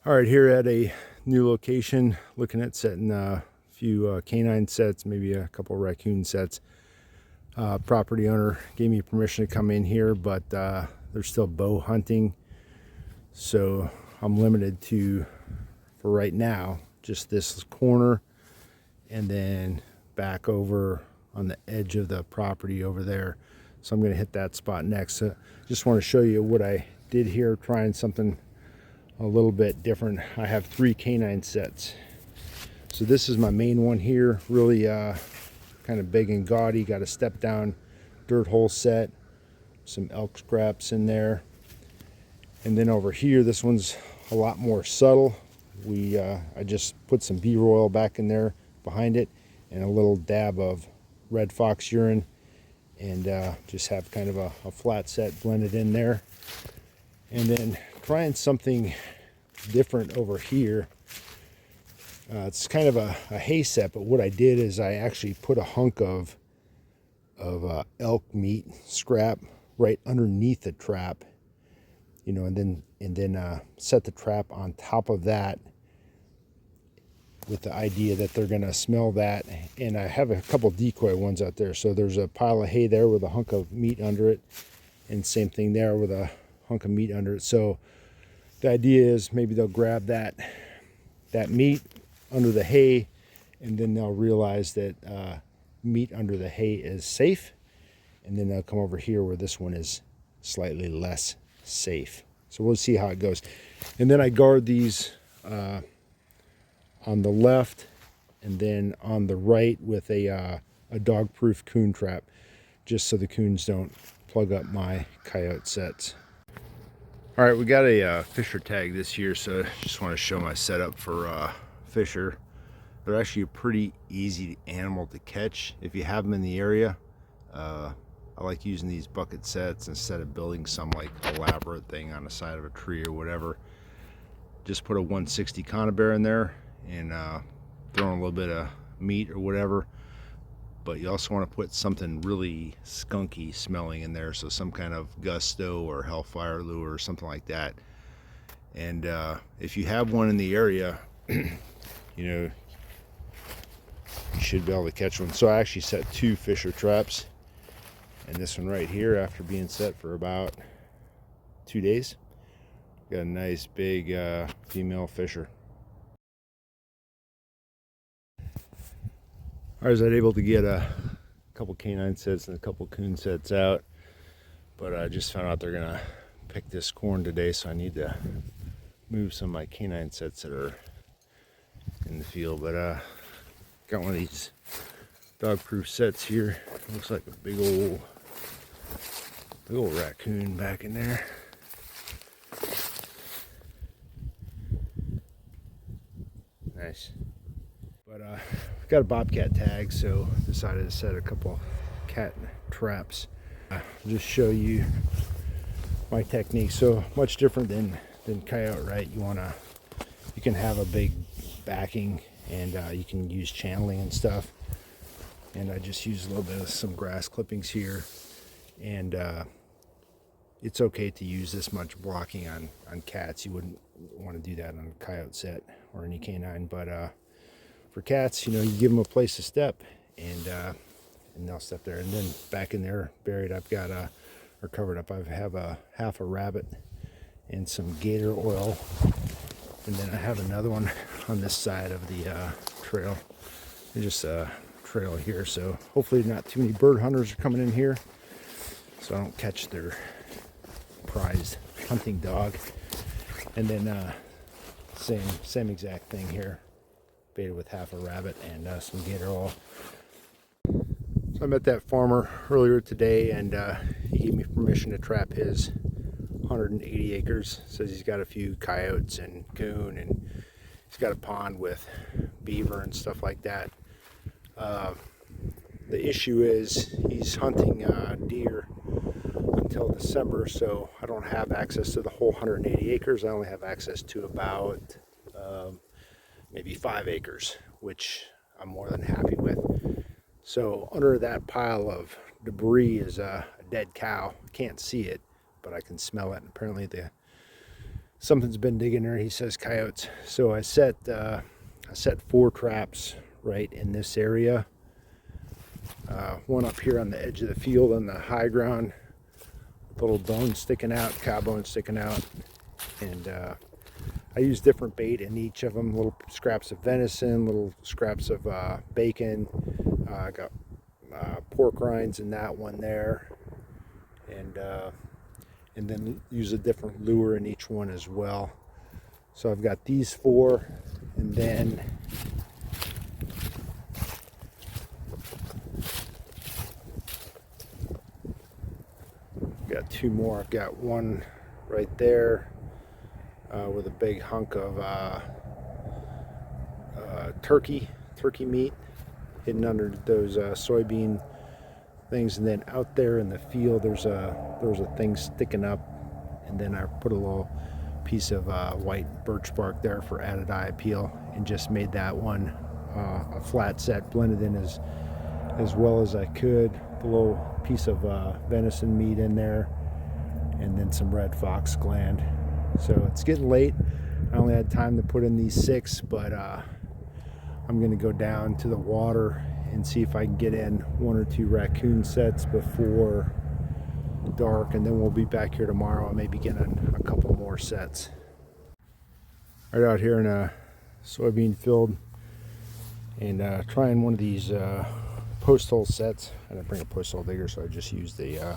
All right, here at a new location, looking at setting a few canine sets, maybe a couple raccoon sets. Property owner gave me permission to come in here, but they're still bow hunting, so I'm limited to, for right now, just this corner and then back over on the edge of the property over there. So I'm going to hit that spot next. So just want to show you what I did here, trying something a little bit different. I have 3 canine sets. So this is my main one here, really kind of big and gaudy. Got a step down dirt hole set, some elk scraps in there. And then over here, this one's a lot more subtle. I just put some beaver oil back in there behind it and a little dab of red fox urine, and just have kind of a flat set blended in there. And then trying something different over here. It's kind of a hay set, but what I did is I actually put a hunk of elk meat scrap right underneath the trap, you know, and then set the trap on top of that, with the idea that they're gonna smell that. And I have a couple decoy ones out there, so there's a pile of hay there with a hunk of meat under it, and same thing there with a hunk of meat under it. So the idea is maybe they'll grab that meat under the hay, and then they'll realize that meat under the hay is safe, and then they'll come over here where this one is slightly less safe. So we'll see how it goes. And then I guard these on the left and then on the right with a dog-proof coon trap, just so the coons don't plug up my coyote sets. All right, we got a fisher tag this year, so I just want to show my setup for fisher. They're actually a pretty easy animal to catch if you have them in the area. I like using these bucket sets instead of building some like elaborate thing on the side of a tree or whatever. Just put a 160 conibear in there and throw in a little bit of meat or whatever. But you also want to put something really skunky smelling in there, so some kind of gusto or hellfire lure or something like that. And if you have one in the area, you know, you should be able to catch one. So I actually set 2 fisher traps, and this one right here, after being set for about 2 days, got a nice big female fisher. I was able to get a couple canine sets and a couple coon sets out, but I just found out they're gonna pick this corn today, so I need to move some of my canine sets that are in the field. But got one of these dog-proof sets here. Looks like a big old raccoon back in there. Nice. But got a bobcat tag, so decided to set a couple cat traps. Just show you my technique. So much different than coyote, right? You can have a big backing, and you can use channeling and stuff. And I just use a little bit of some grass clippings here, and it's okay to use this much blocking on cats. You wouldn't want to do that on a coyote set or any canine, but for cats, you know, you give them a place to step, and they'll step there. And then back in there, buried, I've got or covered up, I have a half a rabbit and some gator oil, and then I have another one on this side of the trail. There's just a trail here, so hopefully not too many bird hunters are coming in here, so I don't catch their prized hunting dog. And then same exact thing here, baited with half a rabbit and some gator oil. So I met that farmer earlier today, and he gave me permission to trap his 180 acres. Says he's got a few coyotes and coon, and he's got a pond with beaver and stuff like that. The issue is he's hunting deer until December, so I don't have access to the whole 180 acres. I only have access to about maybe 5 acres, which I'm more than happy with. So under that pile of debris is a dead cow. Can't see it, but I can smell it. And apparently the something's been digging there. He says coyotes. So I set 4 traps right in this area. One up here on the edge of the field on the high ground, little bones sticking out, cow bones sticking out, and I use different bait in each of them. Little scraps of venison, little scraps of bacon. I got pork rinds in that one there, and then use a different lure in each one as well. So I've got these 4, and then I've got 2 more. I've got one right there with a big hunk of turkey meat hidden under those soybean things, and then out there in the field there's a thing sticking up, and then I put a little piece of white birch bark there for added eye appeal, and just made that one a flat set, blended in as well as I could. The little piece of venison meat in there, and then some red fox gland. So it's getting late. I only had time to put in these 6, but I'm gonna go down to the water and see if I can get in 1 or 2 raccoon sets before dark, and then we'll be back here tomorrow and maybe get a couple more sets. Right out here in a soybean field, and trying one of these post hole sets. I didn't bring a post hole digger, so I just used the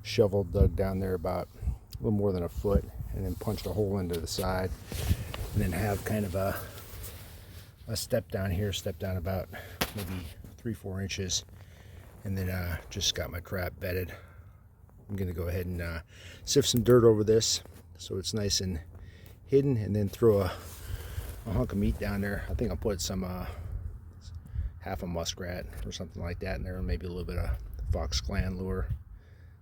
shovel, dug down there about a little more than a foot, and then punched a hole into the side, and then have kind of a step down here, step down about maybe 3-4 inches, and then just got my trap bedded. I'm gonna go ahead and sift some dirt over this so it's nice and hidden, and then throw a hunk of meat down there. I think I'll put some half a muskrat or something like that in there, and maybe a little bit of fox gland lure.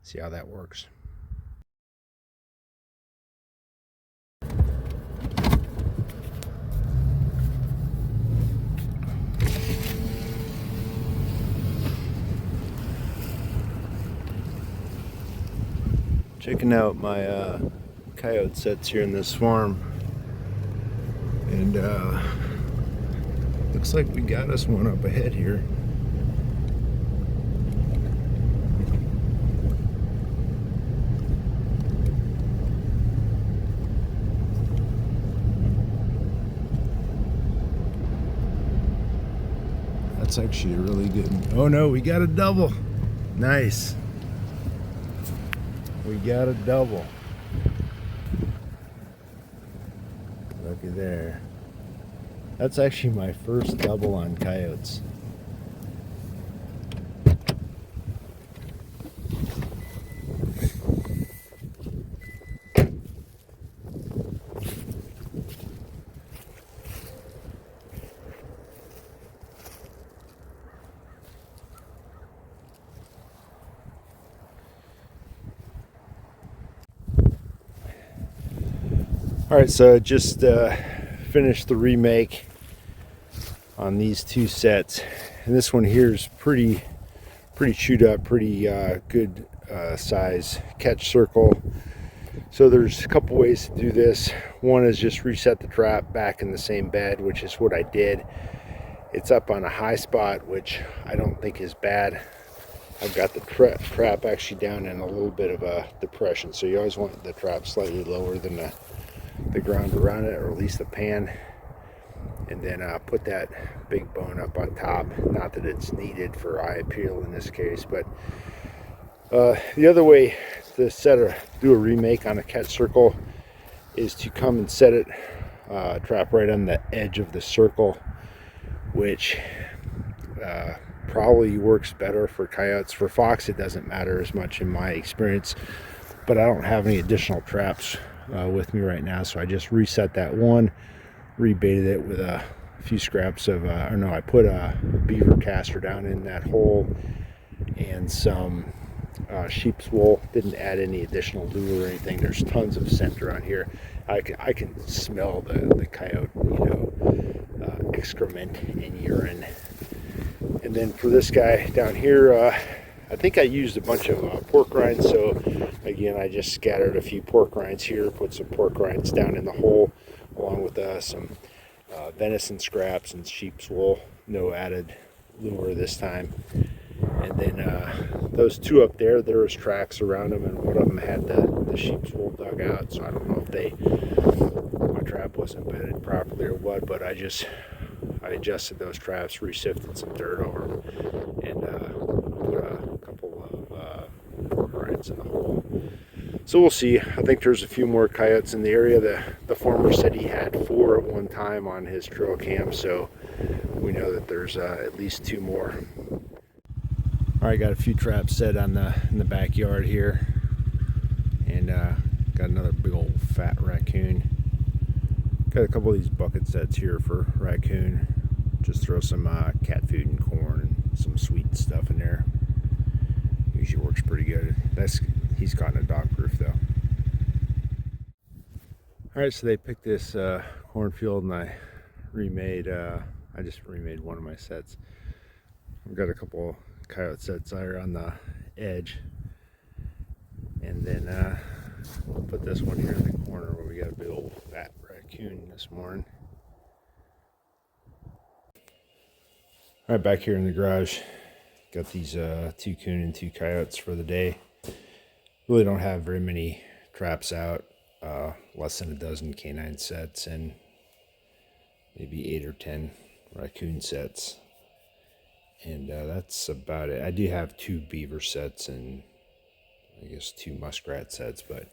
See how that works. Checking out my coyote sets here in this farm, and looks like we got us one up ahead here. That's actually a really good one. Oh no, we got a double. Nice. We got a double. Looky there. That's actually my first double on coyotes. All right, so I just finished the remake on these 2 sets, and this one here is pretty chewed up, pretty good size catch circle. So there's a couple ways to do this. One is just reset the trap back in the same bed, which is what I did. It's up on a high spot, which I don't think is bad. I've got the trap actually down in a little bit of a depression, so you always want the trap slightly lower than the ground around it, or at least the pan, and then put that big bone up on top. Not that it's needed for eye appeal in this case, but the other way to do a remake on a catch circle is to come and set it trap right on the edge of the circle, which probably works better for coyotes. For fox it doesn't matter as much in my experience, but I don't have any additional traps with me right now, so I just reset that one, rebaited it with a few scraps of I put a beaver caster down in that hole and some sheep's wool. Didn't add any additional lure or anything. There's tons of scent around here. I can smell the coyote, excrement and urine. And then for this guy down here, I think I used a bunch of pork rinds, so I Again, I just scattered a few pork rinds here, put some pork rinds down in the hole, along with some venison scraps and sheep's wool. No added lure this time. And then those two up there, there was tracks around them, and one of them had the sheep's wool dug out. So I don't know if my trap wasn't bedded properly or what, but I adjusted those traps, resifted some dirt over them, and put a couple of rinds in the hole. So we'll see. I think there's a few more coyotes in the area. The farmer said he had 4 at one time on his trail cam, so we know that there's at least 2 more. All right, got a few traps set in the backyard here, and got another big old fat raccoon. Got a couple of these bucket sets here for raccoon. Just throw some cat food and corn and some sweet stuff in there. Usually works pretty good. He's caught in a dog proof though. All right, so they picked this cornfield, and I just remade one of my sets. I've got a couple coyote sets there on the edge, and then we'll put this one here in the corner where we got a big old fat raccoon this morning. All right, back here in the garage, got these 2 coon and 2 coyotes for the day. Really don't have very many traps out, less than a dozen canine sets and maybe 8 or 10 raccoon sets, and that's about it. I do have 2 beaver sets and I guess 2 muskrat sets, but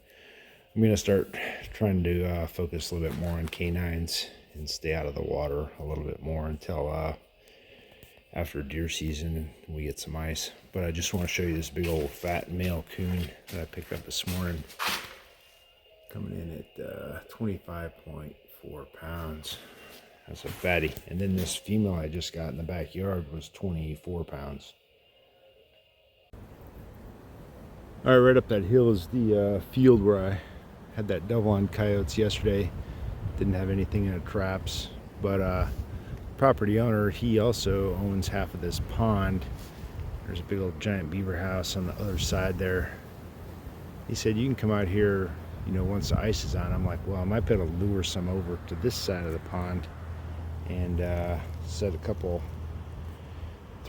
I'm going to start trying to focus a little bit more on canines and stay out of the water a little bit more until after deer season and we get some ice. But I just want to show you this big old fat male coon that I picked up this morning, coming in at 25.4 pounds. That's a fatty. And then this female I just got in the backyard was 24 pounds. All right, right up that hill is the field where I had that double on coyotes yesterday. Didn't have anything in the traps, but property owner, he also owns half of this pond. There's a big old giant beaver house on the other side there. He said you can come out here, you know, once the ice is on. I'm like, well, I might be able to lure some over to this side of the pond, and set a couple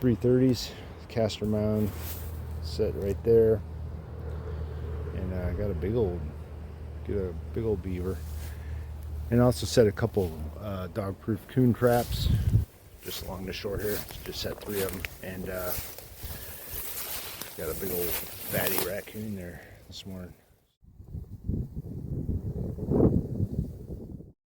330s, caster mound set right there, and I got a big old beaver. And also set a couple dog-proof coon traps just along the shore here. Just set 3 of them, and got a big old fatty raccoon there this morning.